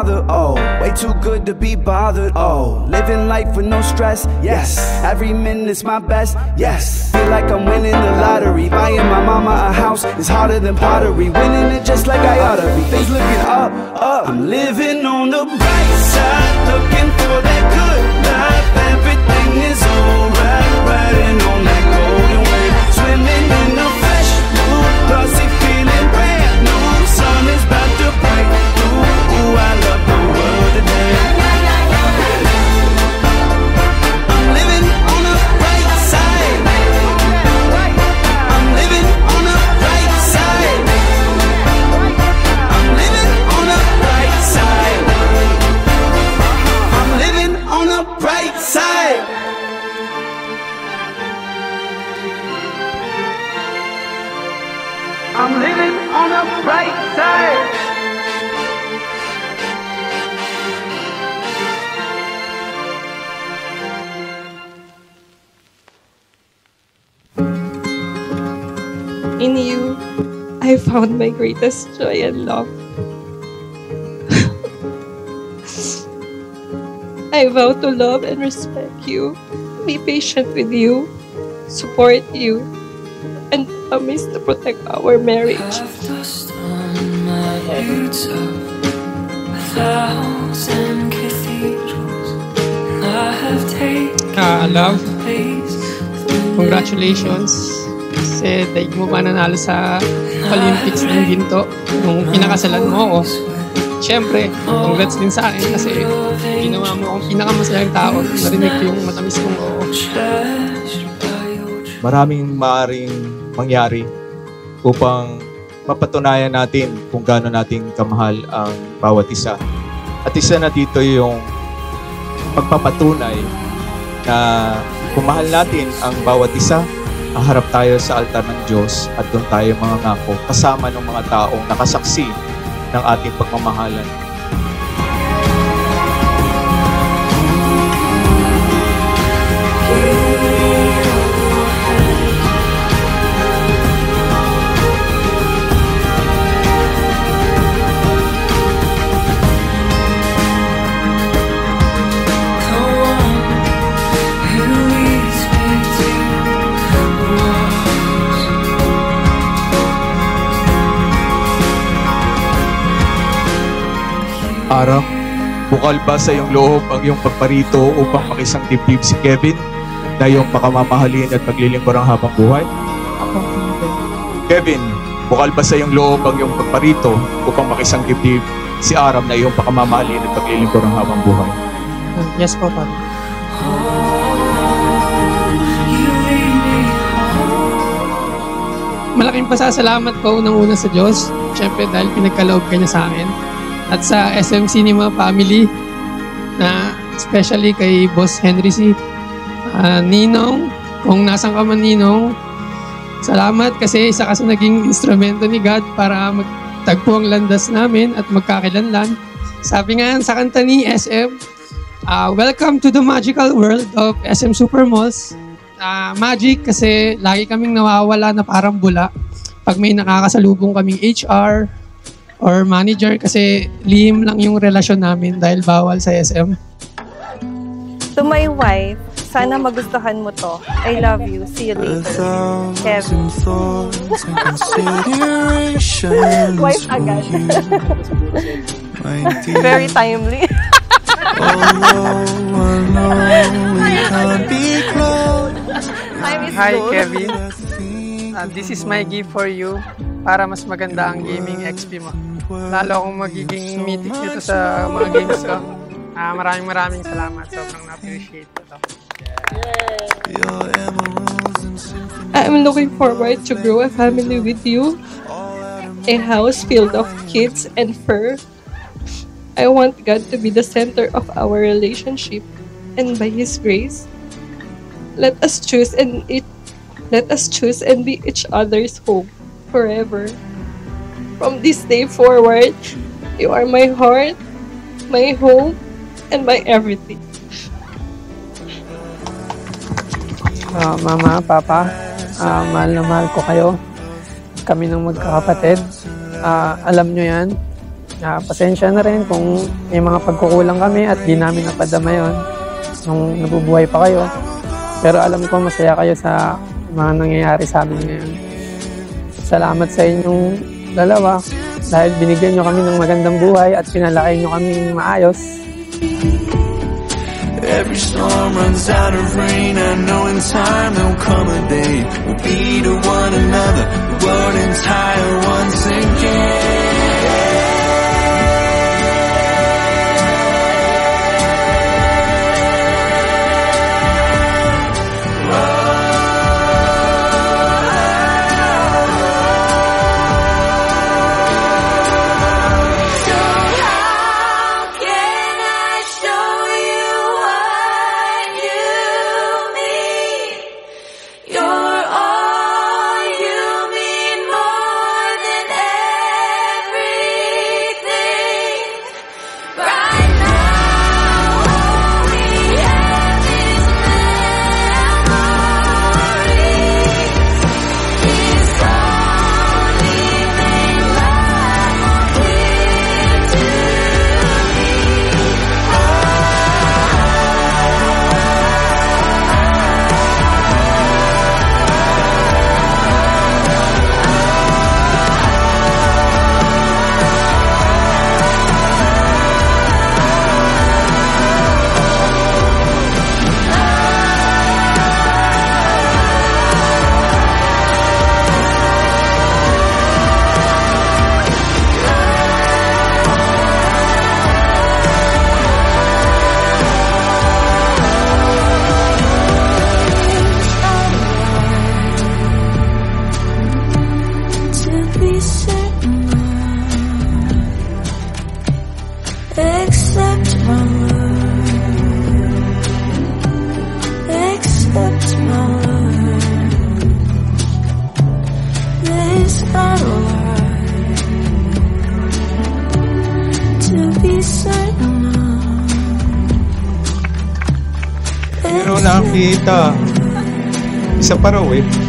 father, oh, way too good to be bothered, oh, living life with no stress, yes, every minute's my best, yes, feel like I'm winning the lottery, buying my mama a house is harder than pottery, winning it just like I oughta be, things looking up, I'm living on the bright side, looking for that good life, everything is alright, riding on that golden wave, swimming in the fresh blue, glossy feeling brand new, sun is about to break through, ooh, I love the world today. I'm living on the bright side, I'm living on the bright side, I'm living on the bright side, I'm living on the bright side. I'm living on the bright side. In you, I found my greatest joy and love. I vow to love and respect you, be patient with you, support you, and promise to protect our marriage. Love, congratulations. Kasi daig mo pa nanalo sa Olympics ng ginto nung pinakasalan mo ako. Siyempre, congrats din sa akin kasi ginawa mo akong pinakamasayang tao. Narinig ko yung matamis kong oo. Maraming maaaring mangyari upang mapatunayan natin kung gaano natin kamahal ang bawat isa. At isa na dito yung pagpapatunay na kung mahal natin ang bawat isa, harap tayo sa altar ng Diyos at doon tayo mangangako kasama ng mga taong nakasaksi ng ating pagmamahalan. Aram, bukal ba sa iyong loob ang iyong pagparito upang makisang dibdib si Kevin na iyong pakamamahalin at paglilingkurang habang buhay? Kevin, bukal ba sa iyong loob ang iyong pagparito upang makisang dibdib si Aram na iyong pakamamahalin at paglilingkurang habang buhay? Yes po, Papa. Malaking pasasalamat ko unang-una sa Diyos. Siyempre dahil pinagkaloob ka niya sa akin. At sa SM Cinema family, na especially kay Boss Henry C. Ninong, kung nasan ka man Ninong, salamat kasi isa ka sa naging instrumento ni God para magtagpo ang landas namin at magkakilanlan. Sabi nga sa kanta ni SM, welcome to the magical world of SM Supermalls. Magic kasi lagi kaming nawawala na parang bula pag may nakakasalubong kaming HR, or manager kasi lihim lang yung relasyon namin dahil bawal sa SM. To my wife, sana magustuhan mo to. I love you. See you later. Kevin. Wife agad. Very timely. Hi, Kevin. This is my gift for you para mas maganda ang gaming XP mo. Lalo akong magiging mythic dito sa mga games ko. Maraming salamat. Sobrang na-appreciate ko to. I'm looking forward to grow a family with you. A house filled of kids and fur. I want God to be the center of our relationship. And by His grace, let us choose and be each other's hope forever. From this day forward, you are my heart, my home, and my everything. Mama, Papa, mahal na mahal ko kayo. Kami ng magkakapatid. Alam nyo yan. Pasensya na rin kung may mga pagkukulang kami at di namin napadama yun nung nabubuhay pa kayo. Pero alam ko masaya kayo sa mga nangyayari sa amin ngayon. Salamat sa inyong dalawa dahil binigyan nyo kami ng magandang buhay at pinalaki nyo kami maayos. Every storm runs out of rain. I know in time there'll come a day we'll be to one another, the world entire once again. Pero nakita, isa pa raw eh.